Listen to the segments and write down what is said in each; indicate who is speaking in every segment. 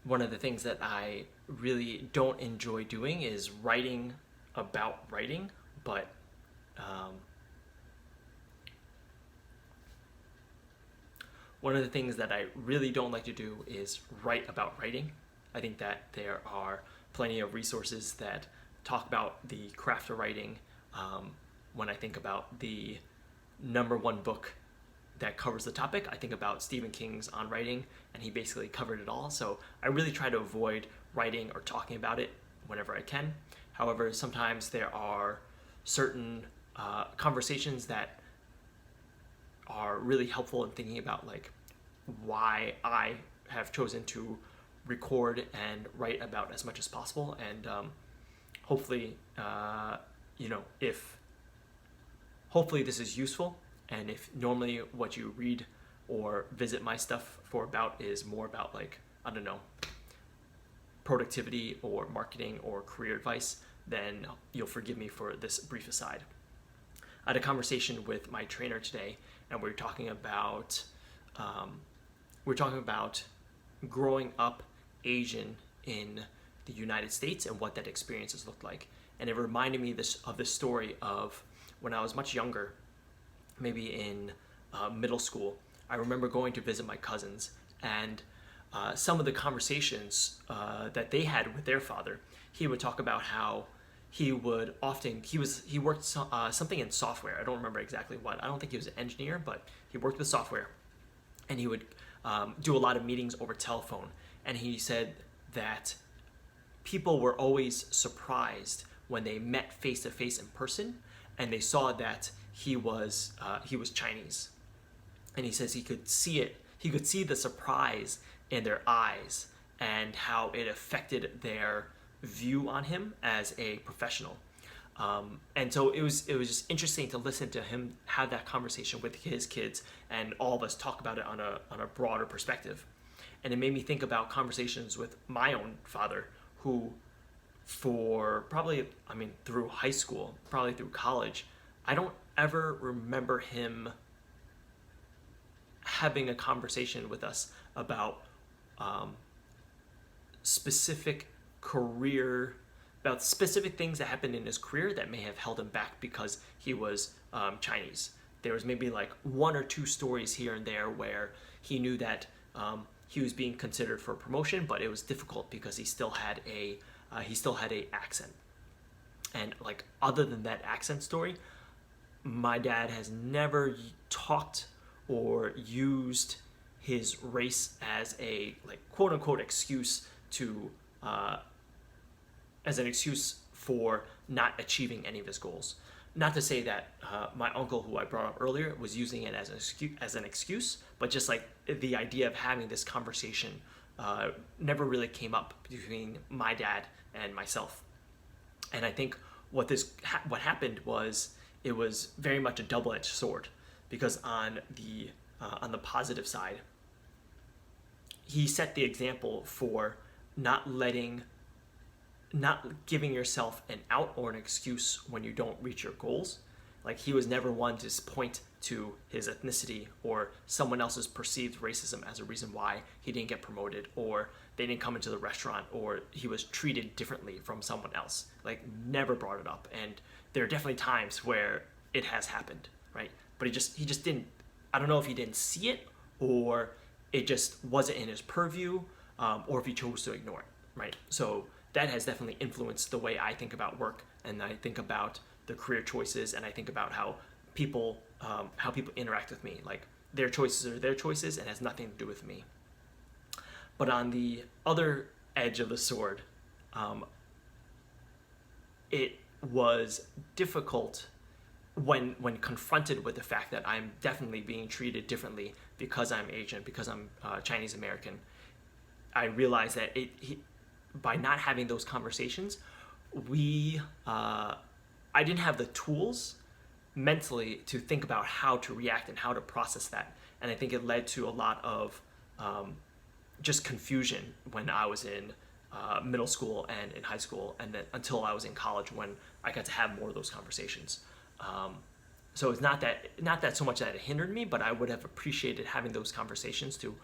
Speaker 1: one of the things that I really don't enjoy doing is writing about writing, but um, one of the things that I really don't like to do is write about writing. I think that there are plenty of resources that talk about the craft of writing. Um, when I think about the number one book that covers the topic, I think about Stephen King's On Writing, and he basically covered it all. So I really try to avoid writing or talking about it whenever I can. However, sometimes there are certain conversations that are really helpful in thinking about like why I have chosen to record and write about as much as possible. And hopefully, if hopefully this is useful. And if normally what you read or visit my stuff for about is more about like, I don't know, productivity or marketing or career advice, then you'll forgive me for this brief aside. I had a conversation with my trainer today, and we're talking about growing up Asian in the United States and what that experience has looked like. And it reminded me of this story of when I was much younger, maybe in middle school. I remember going to visit my cousins, and some of the conversations that they had with their father, he would talk about how he worked something in software. I don't remember exactly what. I don't think he was an engineer, but he worked with software, and he would do a lot of meetings over telephone. And he said that people were always surprised when they met face to face in person, and they saw that he was Chinese. And he says he could see it. He could see the surprise in their eyes and how it affected their view on him as a professional. And so it was just interesting to listen to him have that conversation with his kids, and all of us talk about it on a broader perspective. And it made me think about conversations with my own father, who for probably, I mean, through high school, probably through college, I don't ever remember him having a conversation with us about specific career, about specific things that happened in his career that may have held him back because he was Chinese. There was maybe like one or two stories here and there where he knew that he was being considered for promotion, but it was difficult because he still had a accent. And like other than that accent story, my dad has never talked or used his race as a like quote unquote excuse to as an excuse for not achieving any of his goals. Not to say that my uncle, who I brought up earlier, was using it as an excuse, but just like the idea of having this conversation never really came up between my dad and myself. And I think what happened was it was very much a double-edged sword, because on the positive side, he set the example for not giving yourself an out or an excuse when you don't reach your goals. Like he was never one to point to his ethnicity or someone else's perceived racism as a reason why he didn't get promoted, or they didn't come into the restaurant, or he was treated differently from someone else. Like never brought it up. And there are definitely times where it has happened, right? But he just didn't. I don't know if he didn't see it, or it just wasn't in his purview, or if he chose to ignore it, right? So that has definitely influenced the way I think about work, and I think about the career choices, and I think about how people interact with me. Like their choices are their choices and has nothing to do with me. But on the other edge of the sword, it was difficult when confronted with the fact that I'm definitely being treated differently because I'm Asian, because I'm Chinese American. I realized that by not having those conversations, I didn't have the tools mentally to think about how to react and how to process that. And I think it led to a lot of just confusion when I was in middle school and in high school, and then until I was in college when I got to have more of those conversations. So it's not that so much that it hindered me, but I would have appreciated having those conversations to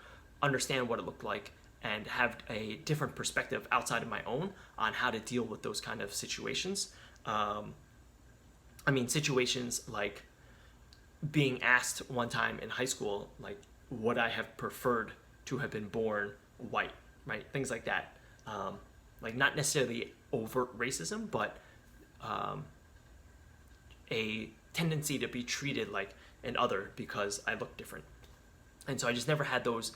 Speaker 1: understand what it looked like and have a different perspective outside of my own on how to deal with those kind of situations. Situations like being asked one time in high school, like, would I have preferred to have been born white, right? Things like that. Like, not necessarily overt racism, but a tendency to be treated like an other because I look different. And so I just never had those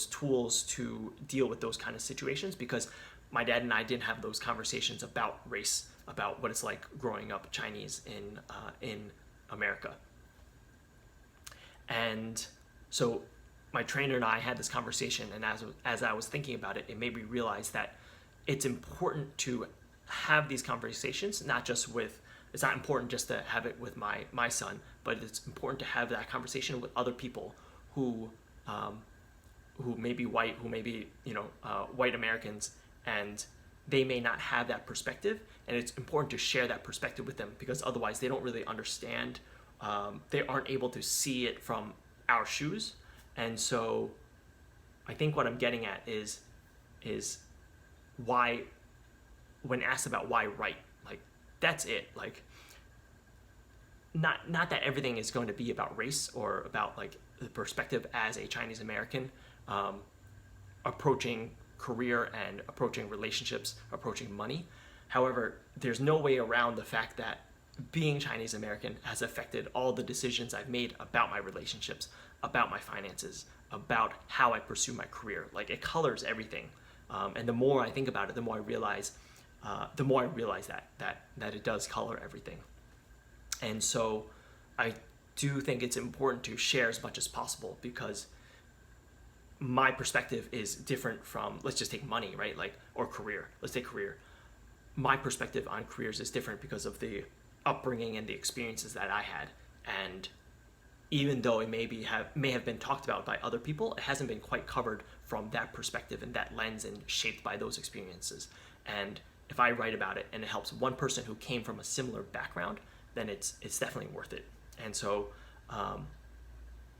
Speaker 1: tools to deal with those kind of situations because my dad and I didn't have those conversations about race, about what it's like growing up Chinese in America. And so my trainer and I had this conversation, and as I was thinking about it, it made me realize that it's important to have these conversations, not just with, it's not important just to have it with my son, but it's important to have that conversation with other people who may be white, who may be white Americans, and they may not have that perspective, and it's important to share that perspective with them because otherwise they don't really understand. They aren't able to see it from our shoes, and so I think what I'm getting at is why, when asked about why right, like, that's it. Like, not that everything is going to be about race or about like the perspective as a Chinese American approaching career and approaching relationships, approaching money. However, there's no way around the fact that being Chinese American has affected all the decisions I've made about my relationships, about my finances, about how I pursue my career. Like, it colors everything. And the more I think about it, the more I realize that it does color everything. And so I do think it's important to share as much as possible because my perspective is different from, let's just take money, right? Like, or career. Let's take career. My perspective on careers is different because of the upbringing and the experiences that I had. And even though it may have been talked about by other people, it hasn't been quite covered from that perspective and that lens and shaped by those experiences. And if I write about it and it helps one person who came from a similar background, then it's definitely worth it. And so,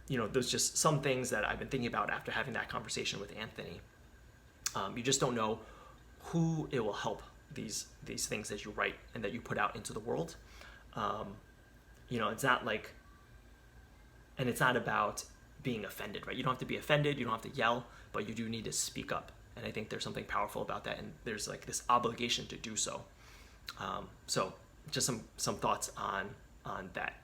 Speaker 1: there's just some things that I've been thinking about after having that conversation with Anthony. You just don't know who it will help, these things that you write and that you put out into the world. It's not like, and it's not about being offended, right? You don't have to be offended, you don't have to yell, but you do need to speak up. And I think there's something powerful about that, and there's like this obligation to do so. So just some thoughts on that.